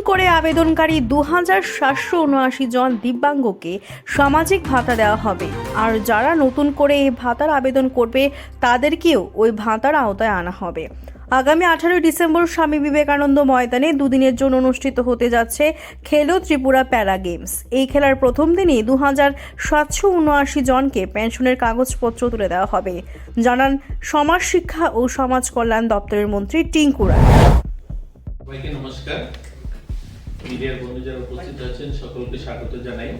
করে আবেদনকারী 2779 জন দিব্যাঙ্গকে সামাজিক ভাতা দেওয়া হবে। আর যারা নতুন করে এই ভাতার আবেদন করবে তাদেরকেও ওই ভাতার আওতায় আনা হবে। আগামী 18 ডিসেম্বর স্বামী বিবেকানন্দ ময়দানে দুদিনের জন্য অনুষ্ঠিত হতে যাচ্ছে খেলো ত্রিপুরা প্যারা গেমস। এই খেলার প্রথম দিনই 2779 জনকে পেনশনের কাগজপত্র তুলে দেওয়া হবে, জানান সমাজ শিক্ষা ও সমাজ কল্যাণ দপ্তরের মন্ত্রী টিঙ্কু রায়। সবাইকে নমস্কার। মিডিয়ার বন্ধু যারা উপস্থিত আছেন সকলকে স্বাগত জানাই।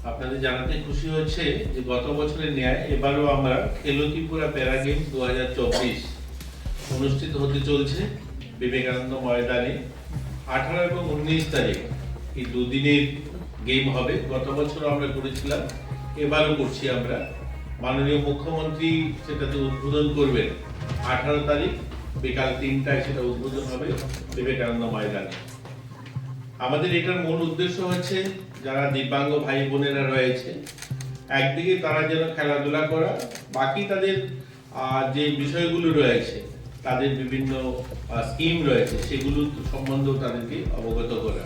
আপনাদের জানাতে খুশি হচ্ছে যে গত বছরের ন্যায় এবারও আমরা খেলো ত্রিপুরা প্যারা গেমস 2024 অনুষ্ঠিত হতে চলছে বিবেকানন্দ ময়দানে। 18 এবং 19 তারিখ এই দুদিনের গেম হবে। গত বছর আমরা করেছিলাম, এবারও করছি আমরা। মাননীয় মুখ্যমন্ত্রী সেটাতে উদ্বোধন করবেন 18 তারিখ বিকাল 3টায়, সেটা উদ্বোধন হবে বিবেকানন্দ ময়দানে। আমাদের এটার মূল উদ্দেশ্য হচ্ছে যারা দিব্যাঙ্গ ভাই বোনেরা রয়েছে, একদিকে তারা যেন খেলাধুলা করা, বাকি তাদের যে বিষয়গুলো রয়েছে, তাদের বিভিন্ন স্কিম রয়েছে, সেগুলো সম্বন্ধেও তাদেরকে অবগত করা।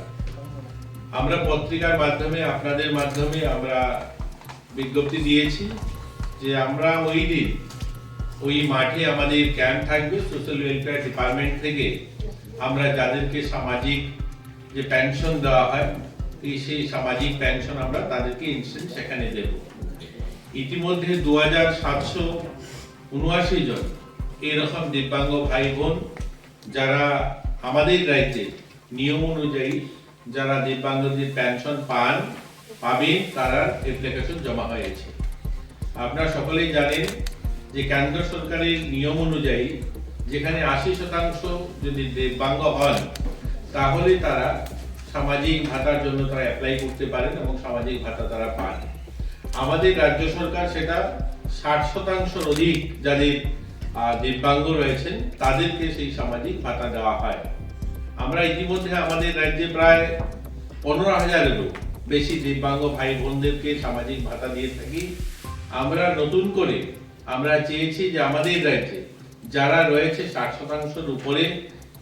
আমরা পত্রিকার মাধ্যমে, আপনাদের মাধ্যমে আমরা বিজ্ঞপ্তি দিয়েছি যে আমরা ওই দিন ওই মাঠে আমাদের ক্যাম্প থাকবে সোশ্যাল ওয়েলফেয়ার ডিপার্টমেন্ট থেকে। আমরা যাদেরকে সামাজিক যে পেনশন দেওয়া হয়, সেই সামাজিক পেনশন আমরা তাদেরকে ইনস্ট্যান্ট সেখানে দেব। ইতিমধ্যে 2779 জন এরকম দিব্যাঙ্গ ভাই বোন যারা আমাদের রাজ্যে নিয়ম অনুযায়ী যারা দিব্যাঙ্গদের পেনশন পাবেন, তারা অ্যাপ্লিকেশন জমা হয়েছে। আপনারা সকলেই জানেন যে কেন্দ্র সরকারের নিয়ম অনুযায়ী যেখানে 80% যদি দিব্যাঙ্গ হন, তাহলে তারা সামাজিক ভাতার জন্য তারা অ্যাপ্লাই করতে পারেন এবং সামাজিক ভাতা তারা পান। আমাদের রাজ্য সরকার সেটা 60% অধিক যাদের দিব্যাঙ্গ রয়েছেন তাদেরকে সেই সামাজিক ভাতা দেওয়া হয়। আমরা ইতিমধ্যে আমাদের রাজ্যে প্রায় 15,000-এরও বেশি দিব্যাঙ্গ ভাই বোনদেরকে সামাজিক ভাতা দিয়ে থাকি। আমরা নতুন করে আমরা চেয়েছি যে আমাদের রাজ্যে যারা রয়েছে 60%-এর উপরে,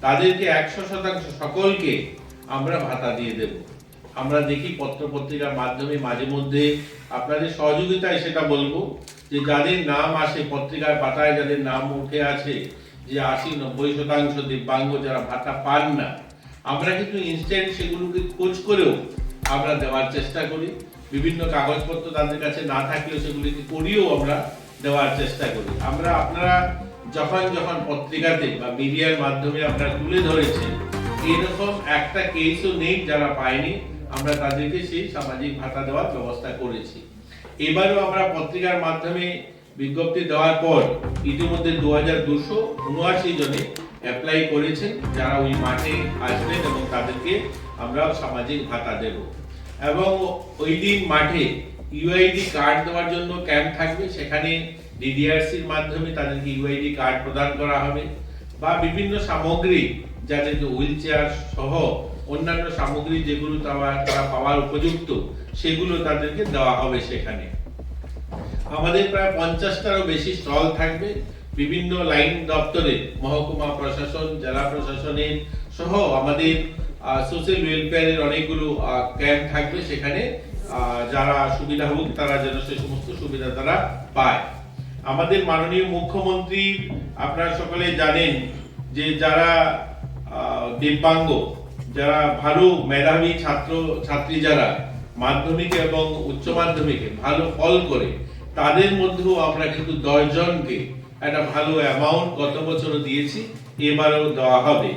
তাদেরকে 100% সকলকে আমরা ভাতা দিয়ে দেব। আমরা দেখি পত্র পত্রিকার মাধ্যমে মাঝে মধ্যে আপনাদের সহযোগিতায় সেটা বলবো যে যাদের নাম আসে পত্রিকার পাতায়, যাদের নাম উঠে আছে যে 80-90% দিব্যাঙ্গ যারা ভাতা পান না, আমরা কিন্তু ইনস্ট্যান্ট সেগুলোকে খোঁজ করেও আমরা দেওয়ার চেষ্টা করি। বিভিন্ন কাগজপত্র তাদের কাছে না থাকলেও সেগুলিকে করিয়েও আমরা দেওয়ার চেষ্টা করি। আপনারা যখন পত্রিকাতে বা মিডিয়ার মাধ্যমে আপনারা তুলে ধরেছেন, এরকম একটা কেসও নেই যারা পায়নি, আমরা তাদেরকে সেই সামাজিক ভাতা দেওয়ার ব্যবস্থা করেছি। এবারও আমরা পত্রিকার মাধ্যমে বিজ্ঞপ্তি দেওয়ার পর ইতিমধ্যে 2279 জনে অ্যাপ্লাই করেছেন যারা ওই মাঠে আসবেন এবং তাদেরকে আমরা সামাজিক ভাতা দেব। এবং ওই দিন মাঠে ইউআইডি কার্ড দেওয়ার জন্য ক্যাম্প থাকবে, সেখানে ডিডিআরসির মাধ্যমে তাদেরকে ইউআইডি কার্ড প্রদান করা হবে, বা বিভিন্ন সামগ্রী যাদেরকে হুইল চেয়ার সহ অন্যান্য সামগ্রী যেগুলো তারা পাওয়ার উপযুক্ত, সেগুলো তাদেরকে দেওয়া হবে সেখানে। আমাদের প্রায় 50টারও বেশি স্টল থাকবে বিভিন্ন লাইন দপ্তরে, মহকুমা প্রশাসন, জেলা প্রশাসনের সহ আমাদের সোশ্যাল ওয়েলফেয়ারের অনেকগুলো ক্যাম্প থাকবে সেখানে। যারা সুবিধাভোগী তারা যেন সে সমস্ত সুবিধা তারা পায়। আমাদের মাননীয় মুখ্যমন্ত্রী, আপনারা সকলে জানেন যে যারা দিব্যাঙ্গ, যারা ভালো মেধাবী ছাত্র ছাত্রী, যারা মাধ্যমিকে এবং উচ্চ মাধ্যমিকে ভালো ফল করে, তাদের মধ্যেও আমরা কিন্তু 10 জনকে একটা ভালো অ্যামাউন্ট গত বছরও দিয়েছি, এবারও দেওয়া হবে।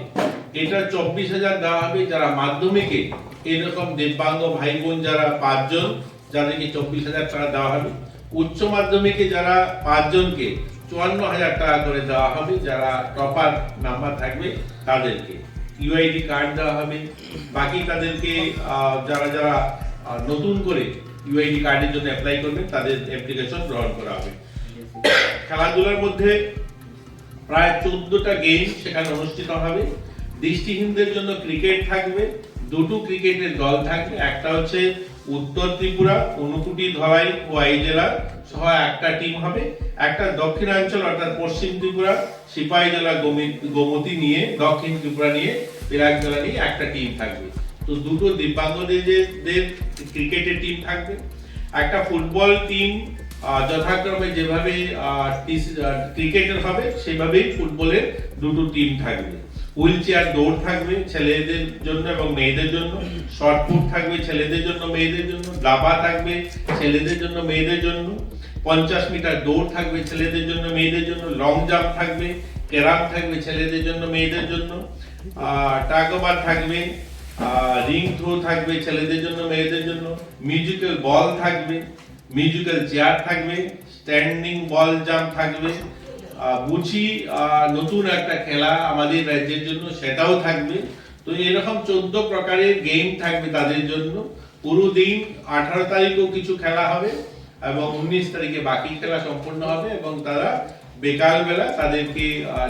এটা 24,000 দেওয়া হবে যারা মাধ্যমিকে এরকম দিব্যাঙ্গ ভাই বোন যারা 5 জন, যাদেরকে 24,000 টাকা দেওয়া হবে। উচ্চ মাধ্যমিকে যারা 5 জনকে 54,000 টাকা করে দেওয়া হবে, যারা টপার নাম্বার থাকবে তাদেরকে ইউআইডি কার্ড দেওয়া হবে। বাকি তাদেরকে যারা নতুন করে ইউআইডি কার্ডের জন্য অ্যাপ্লাই করবেন, তাদের অ্যাপ্লিকেশন গ্রহণ করা হবে। খেলাধুলার মধ্যে প্রায় 14টা গেম সেখানে অনুষ্ঠিত হবে। দৃষ্টিহীনদের জন্য ক্রিকেট থাকবে, 2টো ক্রিকেটের দল থাকবে। একটা হচ্ছে উত্তর ত্রিপুরা, ঊনকোটি, ধলাই ও আই জেলা সহ একটা টিম হবে। একটা দক্ষিণাঞ্চল অর্থাৎ পশ্চিম ত্রিপুরা, সিপাহী জেলা, গোমতী নিয়ে, দক্ষিণ ত্রিপুরা নিয়ে পিরাক জ্বালানি একটা টিম থাকবে। তো দুটো দিব্যাঙ্গদের ক্রিকেটের টিম থাকবে, একটা ফুটবল টিম যথাক্রমে যেভাবে ক্রিকেটের হবে সেভাবেই ফুটবলের দুটো টিম থাকবে। হুইল চেয়ার দৌড় থাকবে ছেলেদের জন্য এবং মেয়েদের জন্য, শর্টপুট থাকবে ছেলেদের জন্য মেয়েদের জন্য, দাবা থাকবে ছেলেদের জন্য মেয়েদের জন্য, 50 মিটার দৌড় থাকবে ছেলেদের জন্য মেয়েদের জন্য, লং জাম্প থাকবে, ক্যারাম থাকবে ছেলেদের জন্য মেয়েদের জন্য, টাগ ওভার থাকবে, রিং থ্রো থাকবে ছেলেদের জন্য মেয়েদের জন্য, মিউজিক্যাল বল থাকবে, মিউজিক্যাল চেয়ার থাকবে, স্ট্যান্ডিং বল জাম্প থাকবে, বুচি নতুন একটা খেলা আমাদের রাজ্যের জন্য সেটাও থাকবে। তো এরকম 14 প্রকারের গেম থাকবে তাদের জন্য। পুরো দিন 18 তারিখেও কিছু খেলা হবে এবং 19 তারিখে বাকি খেলা সম্পন্ন হবে এবং তারা বিকাল বেলা তাদেরকে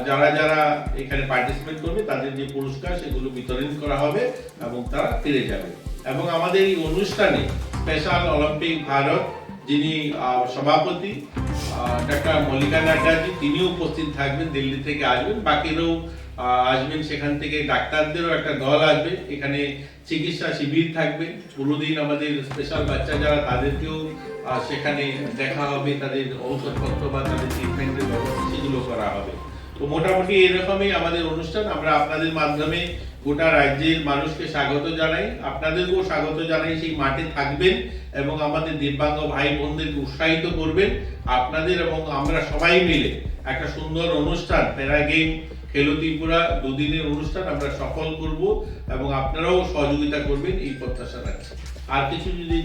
যারা যারা এখানে পার্টিসিপেট করবে তাদের যে পুরস্কার সেগুলো বিতরণ করা হবে এবং তারা ফিরে যাবে। এবং আমাদের এই অনুষ্ঠানে স্পেশাল অলিম্পিক ভারত যিনি সভাপতি ডাক্তার মল্লিকা নাড্ডাজি তিনিও উপস্থিত থাকবেন, দিল্লি থেকে আসবেন, বাকিরাও আসবেন, সেখান থেকে ডাক্তারদেরও একটা দল আসবে, এখানে চিকিৎসা শিবির থাকবে পুরো দিন। আমাদের স্পেশাল বাচ্চা যারা তাদেরকেও সেখানে দেখা হবে, তাদের ঔষধপত্র বা তাদের ট্রিটমেন্টের ব্যবস্থা সেগুলো করা হবে। তো মোটামুটি এরকমই আমাদের অনুষ্ঠান। আমরা আপনাদের মাধ্যমে গোটা রাজ্যের মানুষকে স্বাগত জানাই, আপনাদেরকেও স্বাগত জানাই। সেই মাঠে থাকবেন এবং আমাদের দিব্যাঙ্গ ভাই বোনদেরকে উৎসাহিত করবেন। আপনাদের এবং আমরা সবাই মিলে একটা সুন্দর অনুষ্ঠান প্যারা গেম খেলো ত্রিপুরা দুদিনের অনুষ্ঠান আমরা সফল করব এবং আপনারাও সহযোগিতা করবেন এই প্রত্যাশা রাখছি। আর কিছু যদি